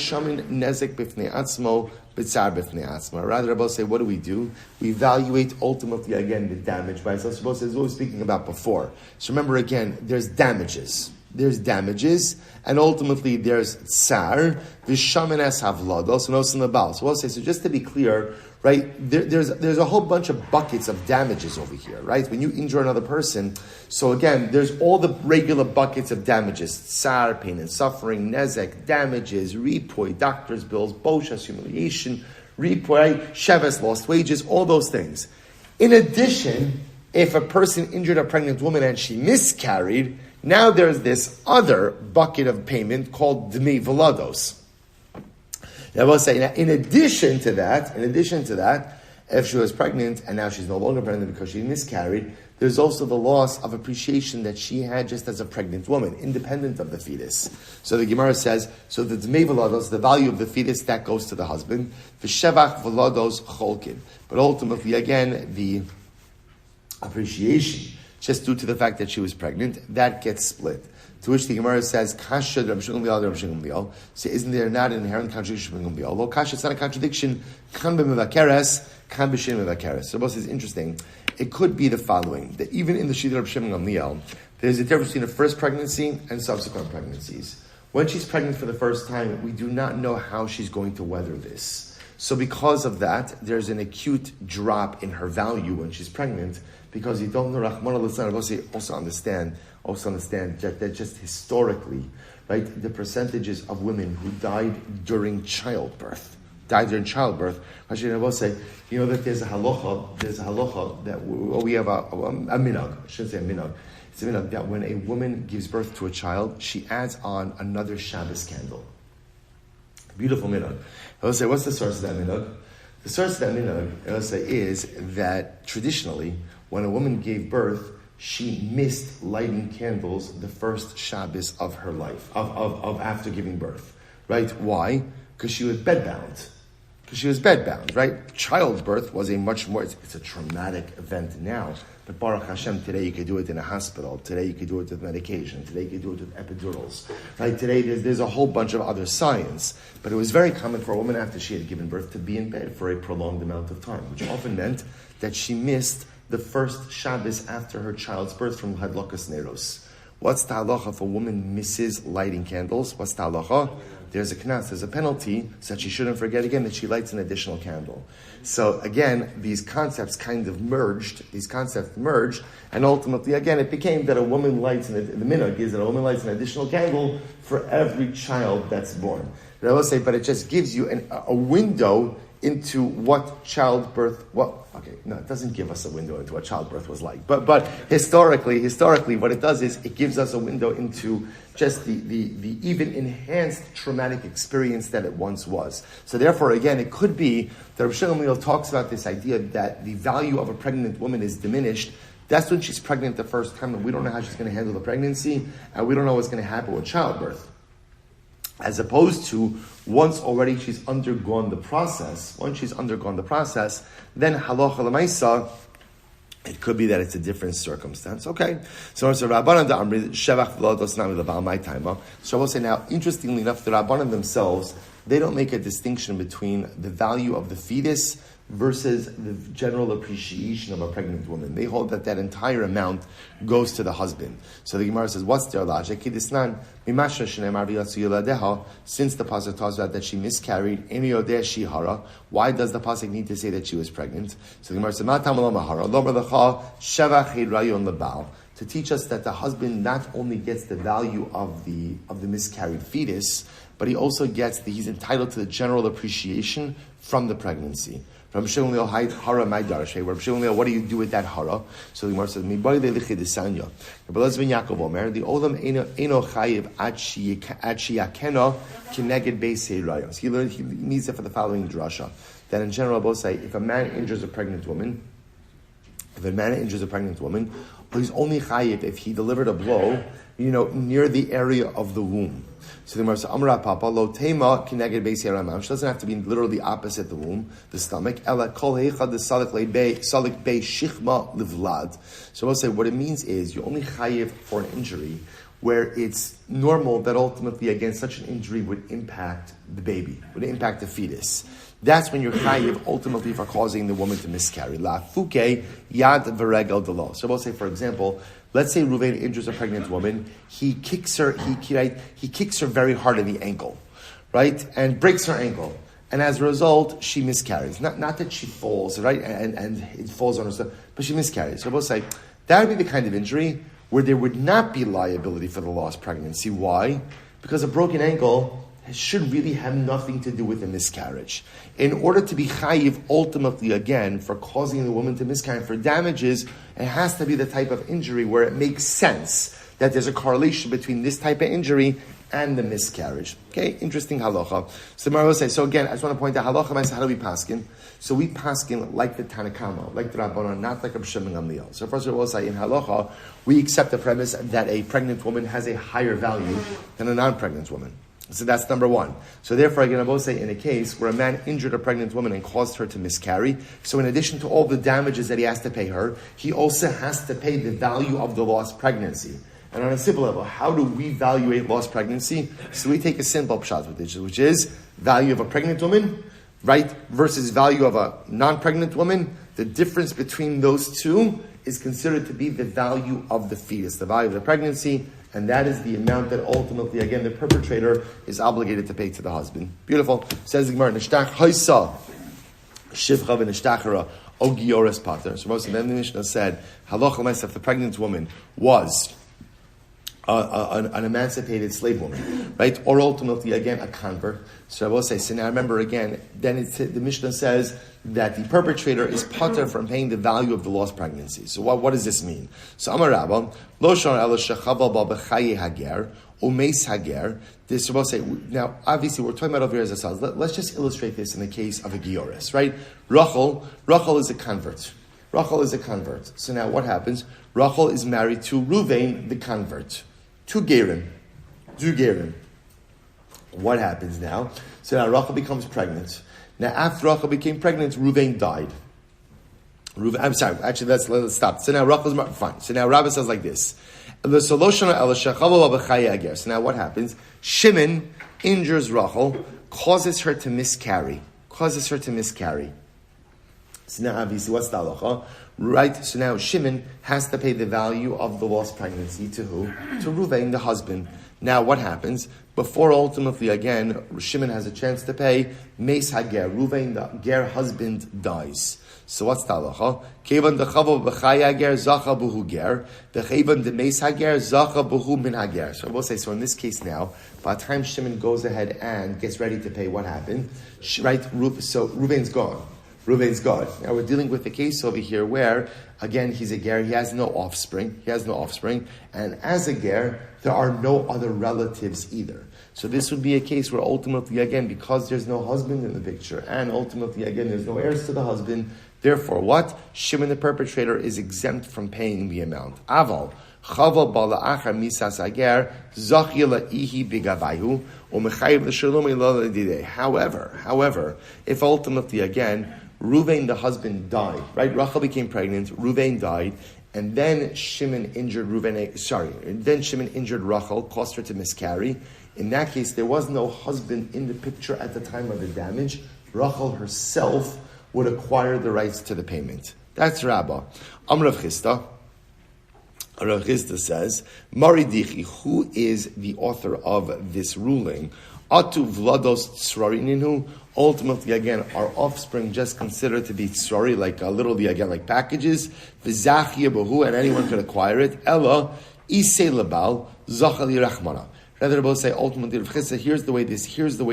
say, what do? We evaluate ultimately, again, the damage. By so suppose as we were speaking about before. So remember, again, there's damages. And ultimately there's tsar, v'shamenes havlados, and osin labal. So we'll say, so just to be clear, right? There's a whole bunch of buckets of damages over here, right? When you injure another person, so again, there's all the regular buckets of damages: tsar, pain and suffering; nezek, damages; refuah, doctor's bills; boshas, humiliation; refuah, sheves, lost wages; all those things. In addition, if a person injured a pregnant woman and she miscarried, now there's this other bucket of payment called dmei velados. Now, I will say, in addition to that, if she was pregnant and now she's no longer pregnant because she miscarried, there's also the loss of appreciation that she had just as a pregnant woman, independent of the fetus. So the Gemara says, so the dmei velados, the value of the fetus, that goes to the husband. The shevach velados cholkin. But ultimately, again, the appreciation, just due to the fact that she was pregnant, that gets split. To which the Gemara says, Kasha Rabbi Shmuel Silber. So isn't there not an inherent contradiction between Rabbi Shmuel? Although Kasha, it's not a contradiction. Kan b'mevakeres, kan b'shem mevakeres. So both is interesting. It could be the following, that even in the Shiddur of Rabbi Shmuel, there's a difference between a first pregnancy and subsequent pregnancies. When she's pregnant for the first time, we do not know how she's going to weather this. So because of that, there's an acute drop in her value when she's pregnant, because you don't know, Rahman also understand that just historically, right, the percentages of women who died during childbirth. Actually, I will say, you know that there's a halacha that we have a minhag. I shouldn't say a minhag. It's a minhag that when a woman gives birth to a child, she adds on another Shabbos candle. Beautiful minhag. I will say, what's the source of that minhag? The source of that minhag, I will say, is that traditionally, when a woman gave birth, she missed lighting candles the first Shabbos of her life, of after giving birth, right? Why? Because she was bedbound. Right? Childbirth was a much more, it's a traumatic event now, but Baruch Hashem, today you could do it in a hospital, today you could do it with medication, today you could do it with epidurals, right? Today there's a whole bunch of other science, but it was very common for a woman after she had given birth to be in bed for a prolonged amount of time, which often meant that she missed the first Shabbos after her child's birth from Hadlakas Neros. What's the halacha if a woman misses lighting candles? What's the halacha? There's a knas, there's a penalty, so that she shouldn't forget again that she lights an additional candle. So again, these concepts merged, and ultimately, again, it became that a woman lights, the minhag is that a woman lights an additional candle for every child that's born. But I will say, but it just gives you a window into what childbirth, it doesn't give us a window into what childbirth was like. But historically, what it does is it gives us a window into just the even enhanced traumatic experience that it once was. So therefore, again, it could be that Rabbi Shmuel talks about this idea that the value of a pregnant woman is diminished. That's when she's pregnant the first time, and we don't know how she's going to handle the pregnancy, and we don't know what's going to happen with childbirth. As opposed to once already she's undergone the process, then halacha l'maisa, it could be that it's a different circumstance. Okay. So Rabbanan da Amri, Shevach v'lodos nami leval my time. So I will say now, interestingly enough, the Rabbanan themselves, they don't make a distinction between the value of the fetus versus the general appreciation of a pregnant woman. They hold that entire amount goes to the husband. So the Gemara says, what's their logic? Since the pasuk talks about that she miscarried, why does the pasuk need to say that she was pregnant? So the Gemara says, to teach us that the husband not only gets the value of the miscarried fetus, but he also he's entitled to the general appreciation from the pregnancy. Rabbi Shmuel Hy'd hara my darashay. Rabbi Shmuel, what do you do with that hara? So the Gemara says, "Mi bari le'lichid desanya." Rabbi Elazar Yaakov Omer, the olam eno chayiv ad sheyakena keneged beis heroically. He needs it for the following drasha. That in general, both say, if a man injures a pregnant woman, he's only chayiv if he delivered a blow, near the area of the womb. So the Gemara says, Amra Papa, lo tema kineged beis yaramam. She doesn't have to be literally opposite the womb, the stomach. Ela kol heichad the salik bei shichma livlad. So we'll say what it means is you only chayiv for an injury where it's normal that ultimately, again, such an injury would impact the baby, would impact the fetus. That's when you're chayiv ultimately for causing the woman to miscarry. La fuke yad v'regel delo. So we'll say, for example, let's say Ruvain injures a pregnant woman. He kicks her very hard in the ankle, right? And breaks her ankle. and as a result, she miscarries. Not that she falls, right, and it falls on herself, but she miscarries. So we'll say, that would be the kind of injury where there would not be liability for the lost pregnancy. Why? Because a broken ankle should really have nothing to do with a miscarriage. In order to be chayiv, ultimately, again, for causing the woman to miscarry, for damages, it has to be the type of injury where it makes sense that there's a correlation between this type of injury and the miscarriage. Okay, interesting halacha. So Mara will say, so again, I just want to point out, halacha, how do we paskin? So we paskin like the Tanakama, like the Rabbanon, not like Rabbi Shimon Gamliel. So first of all, say in halacha, we accept the premise that a pregnant woman has a higher value than a non-pregnant woman. So that's number one. So therefore, again, I will say in a case where a man injured a pregnant woman and caused her to miscarry, so in addition to all the damages that he has to pay her, he also has to pay the value of the lost pregnancy. And on a simple level, how do we evaluate lost pregnancy? So we take a simple pshat with this, which is value of a pregnant woman, right, versus value of a non-pregnant woman. The difference between those two is considered to be the value of the fetus, the value of the pregnancy, and that is the amount that ultimately, again, the perpetrator is obligated to pay to the husband. Beautiful. Says the Gemara, Nishtach Haisa, Shivcha v'nishtachara, O Giores Pater. So most of them, the Mishnah said, Halacha l'maisa, if the pregnant woman was an emancipated slave woman, right? Or ultimately, again, a convert. So I will say, so now remember again, then the Mishnah says that the perpetrator is pater from paying the value of the lost pregnancy. So what does this mean? So Amar Rabba, Lo shon ela shechaval ba b'chaye hager, umeis hager. This will say, now obviously we're talking about over here as ourselves. Let's just illustrate this in the case of a Gioris, right? Rachel is a convert. Rachel is a convert. So now what happens? Rachel is married to Ruvain, the convert. Two Gerim. What happens now? So now Rachel becomes pregnant. Now after Rachel became pregnant, Ruvain died. I'm sorry, actually let's stop. So now Rachel's fine. So now Rabbi says like this. So now what happens? Shimon injures Rachel, causes her to miscarry. So now obviously what's the halacha? Right, so now Shimon has to pay the value of the lost pregnancy to who? To Ruvain, the husband. Now what happens? Before ultimately, again, Shimon has a chance to pay, Meis Hager, Ruvain, the ger husband, dies. So what's the halacha? Kevan de chavo b'chay hager, zacha buhu ger, the kevan de meis hager, zacha buhu min hager. So I will say, so in this case now, by the time Shimon goes ahead and gets ready to pay, what happened? Right, so Ruvain's gone. Now we're dealing with a case over here where, again, he's a ger, he has no offspring, and as a ger, there are no other relatives either. So this would be a case where ultimately, again, because there's no husband in the picture, and ultimately, again, there's no heirs to the husband, therefore, what? Shimon the perpetrator is exempt from paying the amount. Aval, chaval bala achar misas ager, zachya la'ihi bigavayu, u'mechayiv l'shalom ilo l'didei. However, if ultimately, again, Ruvain, the husband, died, right? Rachel became pregnant, Ruvain died, and then Shimon injured Rachel, caused her to miscarry. In that case, there was no husband in the picture at the time of the damage. Rachel herself would acquire the rights to the payment. That's Rabbah. Rav Chisda says, Mari Dichi, who is the author of this ruling? Atu Vlados Tsrarininu. Ultimately, again, our offspring just considered to be tsrari, like literally, again, like packages. V'zachia b'hu, and anyone could acquire it. Ella isei lebal zachali rachmana. Rather, both say ultimately, here's the way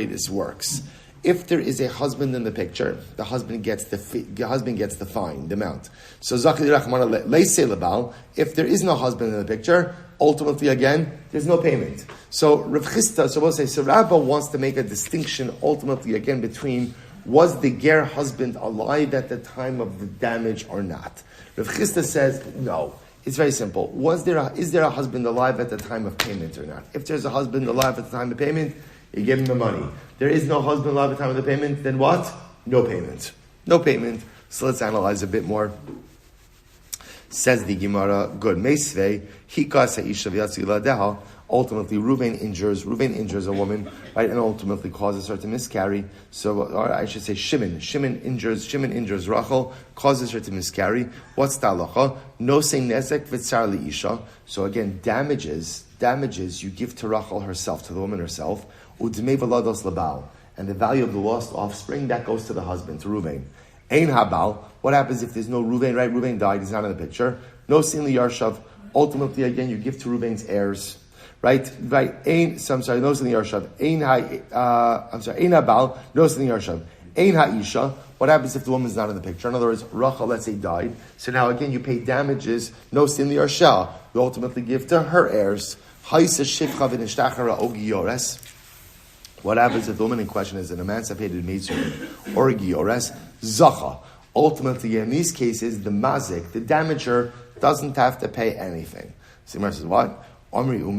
this works. If there is a husband in the picture, the husband gets the fine, the amount. So zachali rachmana leisei lebal. If there is no husband in the picture, ultimately, again, there's no payment. So Rav Chisda, so we'll say, so Rabbah wants to make a distinction, ultimately, again, between was the ger husband alive at the time of the damage or not? Rav Chisda says, no. It's very simple. Is there a husband alive at the time of payment or not? If there's a husband alive at the time of payment, you give him the money. There is no husband alive at the time of the payment, then what? No payment. So let's analyze a bit more. Says the Gemara, good. Meisvei, hikas ha'isha v'yatzi ladeha. Ultimately, Ruvain injures a woman, right, and ultimately causes her to miscarry. So, or I should say, Shimon injures Rachel, causes her to miscarry. What's the halacha? No say nezek v'tzar li'isha. So again, damages you give to Rachel herself, to the woman herself. Udmei v'lados labal. and the value of the lost offspring, that goes to the husband, to Ruvain. Ein habal, what happens if there's no Ruvain, right? Ruvain died, he's not in the picture. No sin li yarshav, ultimately again you give to Ruvain's heirs. Right? No sin li yarshav. Ein habal, no sin li yarshav. Ein ha'isha, what happens if the woman's not in the picture? In other words, Rachel, let's say, died. So now again you pay damages, no sin li yarshav. You ultimately give to her heirs. What happens if the woman in question is an emancipated maidservant or a giores? Zacha. Ultimately, in these cases, the mazik, the damager, doesn't have to pay anything. So the says, what? I don't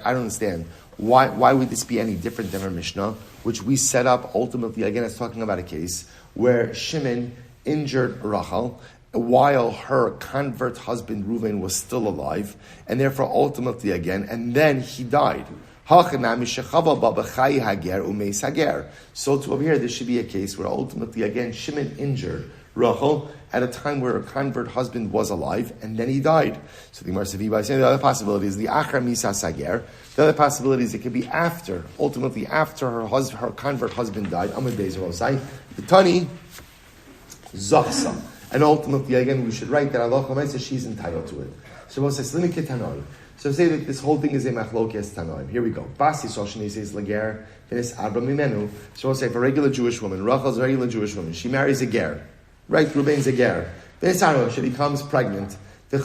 understand. Why would this be any different than our Mishnah, which we set up ultimately, again, it's talking about a case where Shimon injured Rachel while her convert husband Reuven was still alive, and therefore ultimately again, and then he died. So to over here, there should be a case where ultimately again, Shimon injured Rachel at a time where her convert husband was alive, and then he died. So the Gemara says, by saying the other possibility is the achar misa sager. The other possibility is it could be after, ultimately after her convert husband died. Amud Beis the Tani zachsa. And ultimately, again, we should write that Allah says she's entitled to it. So we'll say, so say that this whole thing is a machlokes tanoim. Here we go. Basi Soshani says lager, finis abra mimenu. So we'll say, if a regular Jewish woman, Rachel's a regular Jewish woman, she marries a ger, right? Ruben's a ger. Finis abra, she becomes pregnant. And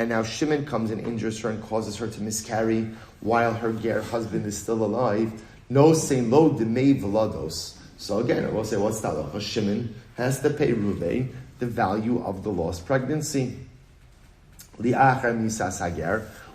now Shimon comes and injures her and causes her to miscarry while her ger husband is still alive. No say lo demei velados. So again, I will say, what's that? Shimon has to pay Ruvain the value of the lost pregnancy.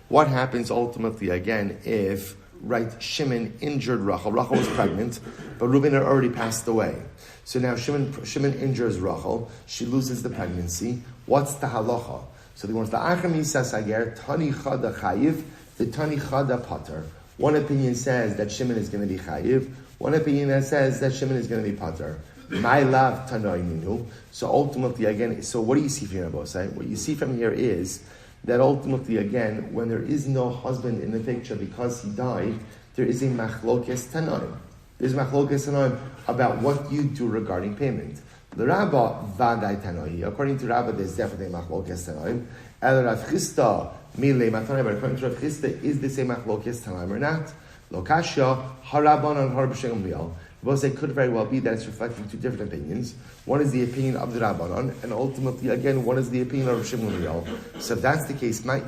What happens ultimately again if, right, Shimon injured Rachel? Rachel was pregnant, but Reuben had already passed away. So now Shimon injures Rachel. She loses the pregnancy. What's the halacha? So the one the Achar Misa Sager Tani Chada Chayiv, the Tani Chada Pater. One opinion says that Shimon is going to be Chayiv. One opinion that says that Shimon is going to be Pater. My love Tanoiminu. So ultimately again, so what do you see from here, Abosai? What you see from here is that ultimately again, when there is no husband in the picture because he died, there is a machlokes tanoim. There's a machlokes tanoim about what you do regarding payment. The Rabbah vaday tanoi. According to Rabbah, there's definitely a machlokes tanoim. El Rav Chisda milei tanoim. But according to Rav Chisda, is this a machlokes tanoim or not? Lokashya harabanan Harush Gamliel. Both say could very well be that it's reflecting two different opinions. One is the opinion of the Rabbanon, and ultimately, again, one is the opinion of Shimon Gamliel. So if that's the case, why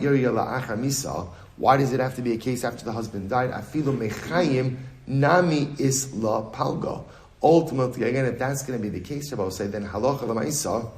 does it have to be a case after the husband died? Afilu mechayim nami is la palga. Ultimately, again, if that's going to be the case, Rabbi will say, then halacha l'maisa,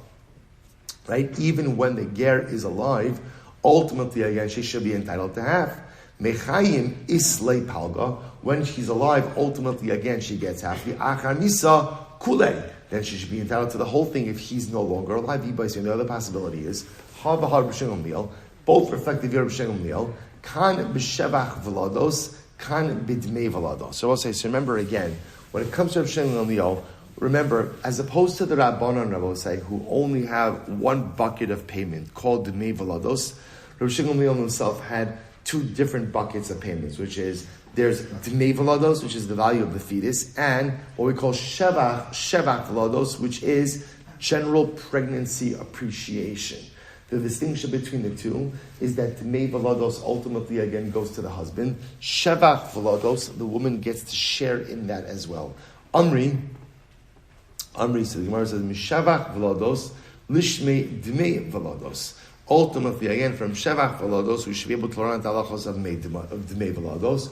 right? Even when the ger is alive, ultimately, again, she should be entitled to half. Mechayim islay palga. When she's alive, ultimately, again, she gets half. The achar misa kulei. Then she should be entitled to the whole thing if he's no longer alive. The other possibility is both reflect the view of Gamliel. Kan b'shevach v'lados, kan b'dmei v'lados. So I'll say. So remember again, when it comes to Gamliel, remember, as opposed to the Rabbanon, I will say, who only have one bucket of payment called dmei v'lados, Rabbi Gamliel himself had two different buckets of payments, which is there's dmei v'lados, which is the value of the fetus, and what we call shevach v'lados, which is general pregnancy appreciation. The distinction between the two is that dmei v'lados ultimately again goes to the husband. Shevach v'lados, the woman gets to share in that as well. Amri, so the Gemara says, Mishevach v'lados, lishmei dmei v'lados. Ultimately, again, from Shevach v'lados, we should be able to learn the halachos of dmei v'lados.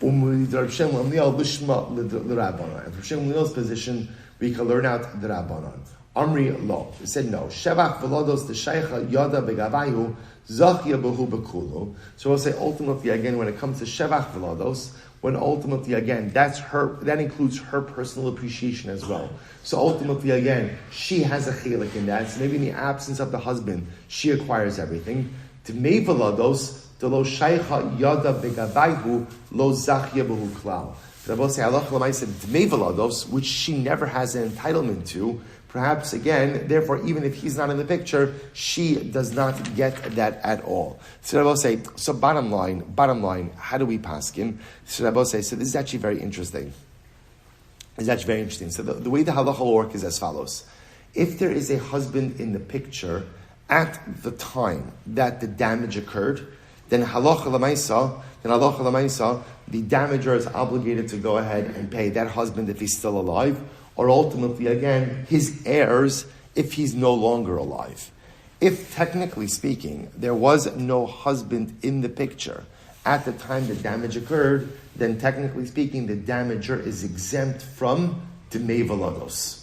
And from Shimon Gamliel's position, we can learn out the Rabbanon. Amri lo. He said no. Shevach v'lados the sheicha yada begavayu zachya behu bekulu. So we'll say ultimately again when it comes to Shevach v'lados, when ultimately again that includes her personal appreciation as well. So ultimately again she has a chelik in that. So maybe in the absence of the husband, she acquires everything. Dmei v'lados the lo sheicha yada begavayu lo zachya behu klal. Rabbi say Allah l'maisa dmei v'lados, which she never has an entitlement to. perhaps again, therefore, even if he's not in the picture, she does not get that at all. So Rabbi say, so bottom line, how do we paskin? So Rabbi say, so this is actually very interesting. So the way the halacha will work is as follows. If there is a husband in the picture at the time that the damage occurred, then halacha l'maisa, the damager is obligated to go ahead and pay that husband if he's still alive, or ultimately, again, his heirs if he's no longer alive. If, technically speaking, there was no husband in the picture at the time the damage occurred, then technically speaking, the damager is exempt from Dmei Velados.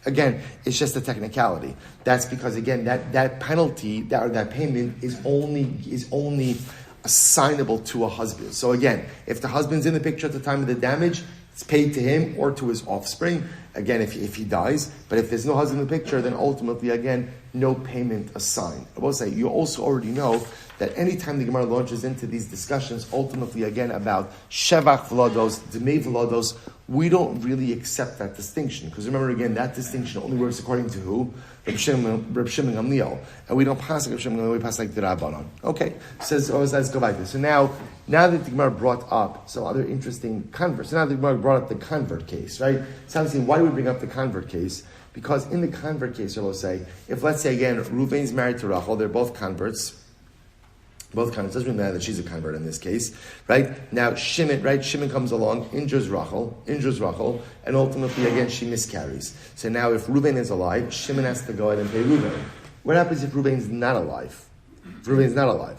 Again, it's just a technicality. That's because, again, that penalty, that payment is only assignable to a husband. So again, if the husband's in the picture at the time of the damage, it's paid to him or to his offspring, again, if he dies. But if there's no husband in the picture, then ultimately, again, no payment assigned. I will say, you also already know that anytime the Gemara launches into these discussions, ultimately, again, about Shevach Velados, Dmei Velados, we don't really accept that distinction. Because remember, again, that distinction only works according to who? Rabbi Shimon Gamliel. And we don't pass like Rabbi Shimon Gamliel, we pass like the Rabbanon. Okay, let's go back to this. So now that the Gemara brought up some other interesting converts, so now the Gemara brought up the convert case, right? So I'm saying, why do we bring up the convert case? Because in the convert case, I will say, if let's say again, Reuven's married to Rachel, they're both converts, doesn't really matter that she's a convert in this case, right? Now Shimon comes along, injures Rachel, and ultimately again she miscarries. So now if Reuven is alive, Shimon has to go ahead and pay Reuven. What happens if Reuven's not alive?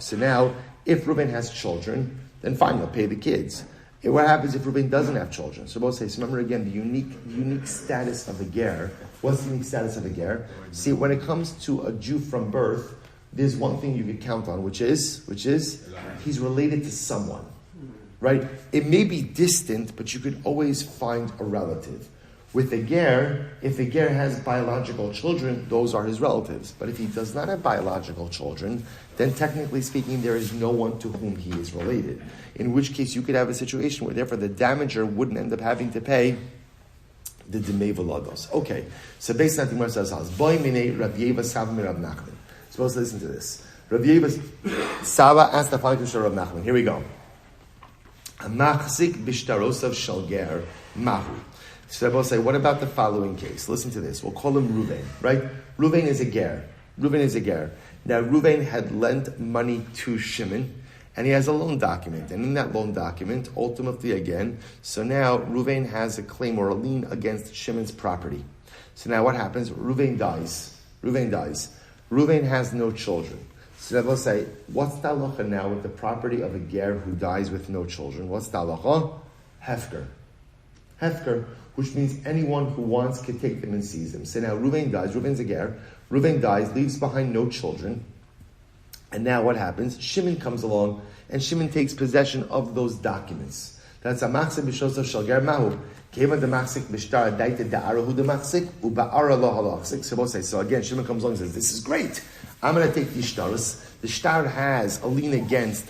So now, if Reuven has children, then fine, they'll pay the kids. And what happens if Reuven doesn't have children? So both say, so remember again, the unique status of a ger. What's the unique status of a ger? See, when it comes to a Jew from birth, there's one thing you could count on, which is he's related to someone, right? It may be distant, but you could always find a relative. With a ger, if a ger has biological children, those are his relatives. But if he does not have biological children, then technically speaking, there is no one to whom he is related. In which case, you could have a situation where therefore the damager wouldn't end up having to pay the Dmei Velados. Okay, so based on the Gemara says, Boy mine Rav Yeva Sava mi Rav Nachman. Supposed to listen to this. Rav Yeva Sava asked the following question of Rav Nachman. Here we go. Machzik bishtarosav shel ger mahu. So I will say, what about the following case? Listen to this. We'll call him Reuven, right? Reuven is a ger. Now, Reuven had lent money to Shimon, and he has a loan document. And in that loan document, ultimately again, so now Reuven has a claim or a lien against Shimon's property. So now what happens? Reuven dies. Reuven has no children. So I will say, what's the halacha now with the property of a ger who dies with no children? What's the halacha? Hefker, which means anyone who wants can take them and seize them. So now Reuven dies, Reuven's a ger, Reuven dies, leaves behind no children, and now what happens? Shimon comes along, and Shimon takes possession of those documents. That's a machzik b'shosav shel ger mahu. Keva de machzik b'shtar daita da'arahu de machzik u'ba'ara lo halachzik. So again, Shimon comes along and says, this is great. I'm going to take these shtaros. The shtar has a lien against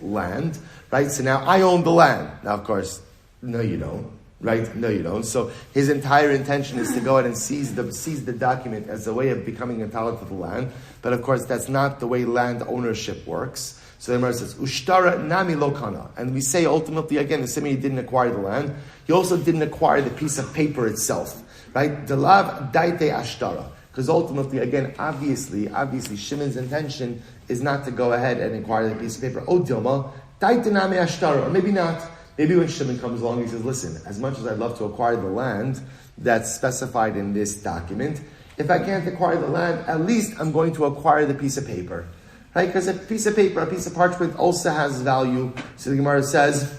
land, right? So now I own the land. Now, of course, no you don't. Right? No, you don't. So his entire intention is to go ahead and seize the document as a way of becoming entitled to the land. But of course, that's not the way land ownership works. So the Gemara says, "Ushtara nami lokana," and we say ultimately again, the same way he didn't acquire the land, he also didn't acquire the piece of paper itself. Right? Delav daite ashtara, because ultimately again, obviously, Shimon's intention is not to go ahead and acquire the piece of paper. Oh Dilma, daite nami ashtara, or maybe not. Maybe when Shimon comes along, he says, listen, as much as I'd love to acquire the land that's specified in this document, if I can't acquire the land, at least I'm going to acquire the piece of paper. Right? Because a piece of paper, a piece of parchment also has value. So the Gemara says,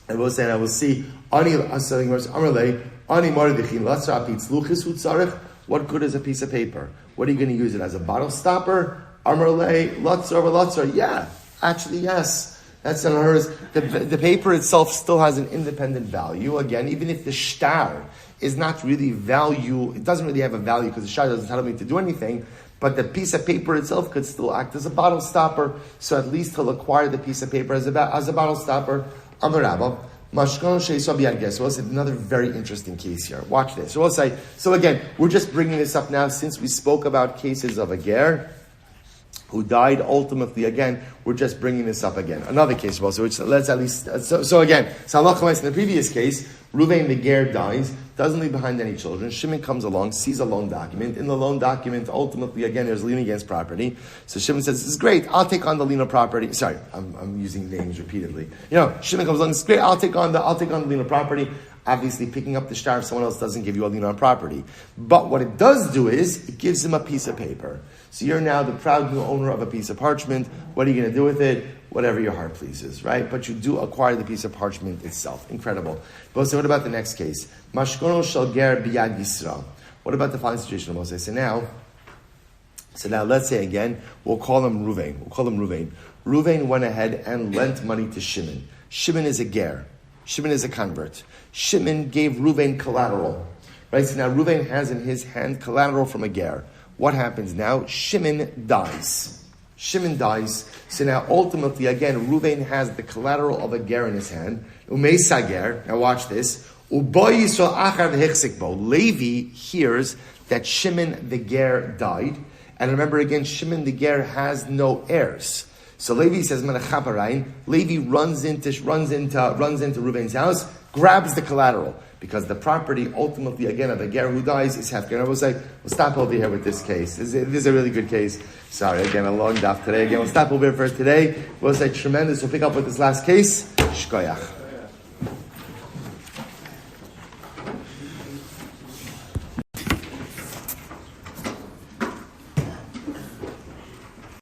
I will see, what good is a piece of paper? What are you going to use it as? A bottle stopper? Yeah, actually, yes. That's not hers. The paper itself still has an independent value. Again, even if the shtar is not really value, it doesn't really have a value because the shtar doesn't tell me to do anything, but the piece of paper itself could still act as a bottle stopper, so at least he'll acquire the piece of paper as a bottle stopper. Amar Rabba, Mashkon sheisab yad ger. So we'll say another very interesting case here. Watch this. So we'll say, so again, we're just bringing this up now since we spoke about cases of a ger who died ultimately. Again, we're just bringing this up again. Another case also, which let's at least, so again, in the previous case, Reuven the ger dies, doesn't leave behind any children. Shimon comes along, sees a loan document. In the loan document, ultimately, again, there's lien against property. So Shimon says, this is great, I'll take on the lien of property. Sorry, I'm using names repeatedly. Shimon comes along, it's great, I'll take on the lien of property. Obviously, picking up the shtar if someone else doesn't give you a lien on property. But what it does do is, it gives him a piece of paper. So you're now the proud new owner of a piece of parchment. What are you going to do with it? Whatever your heart pleases, right? But you do acquire the piece of parchment itself. Incredible. But so what about the next case? Mashkono shel ger biyad Yisrael. What about the following situation, Moses? So now let's say again, we'll call him Reuven. Reuven went ahead and lent money to Shimon. Shimon is a ger. Shimon is a convert. Shimon gave Reuven collateral. Right? So now Reuven has in his hand collateral from a ger. What happens now? Shimon dies. So now ultimately, again, Reuven has the collateral of a ger in his hand. Umei sager. Now watch this. Levi hears that Shimon the ger died. And remember again, Shimon the ger has no heirs. So Levi says, Levi runs into Reuven's house, grabs the collateral. Because the property, ultimately, again, of a ger who dies is hefker. And I was like, we'll stop over here with this case. This is a really good case. Sorry, again, a long daf today. Again, we'll stop over here for today. We'll say tremendous. We'll pick up with this last case. Shkoyach.